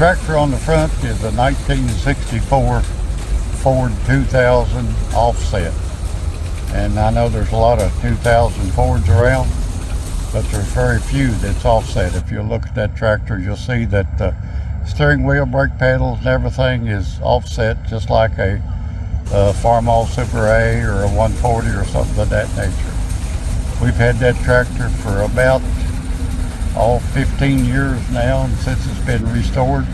tractor on the front is a 1964 Ford 2000 offset. And I know there's a lot of 2000 Fords around, but there's very few that's offset. If you look at that tractor, you'll see that the steering wheel, brake pedals, and everything is offset, just like a Farmall Super A or a 140 or something of that nature. We've had that tractor for about 15 years now, and since it's been restored,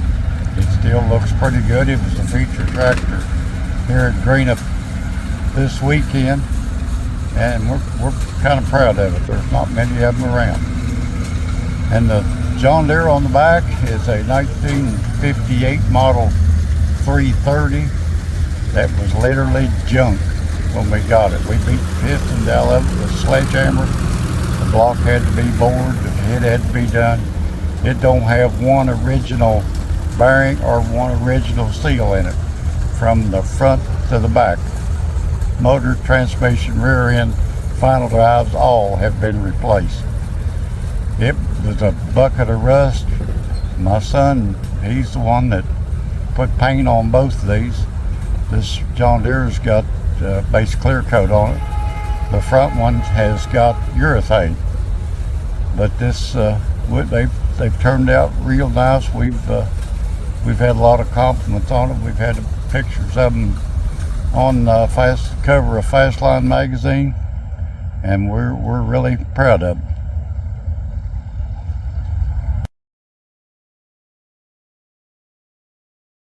it still looks pretty good. It was a feature tractor here at Greenup this weekend, and we're kind of proud of it. There's not many of them around. And the John Deere on the back is a 1958 model 330 that was literally junk when we got it. We beat the pistons out of it with a sledgehammer. The block had to be bored, the head had to be done. It don't have one original bearing or one original seal in it from the front to the back. Motor, transmission, rear end, final drives, all have been replaced. It was a bucket of rust. My son, he's the one that put paint on both of these. This John Deere's got base clear coat on it. The front one has got urethane. But this, they've turned out real nice. We've had a lot of compliments on it. We've had pictures of them on cover of Fastline magazine, and we're really proud of them.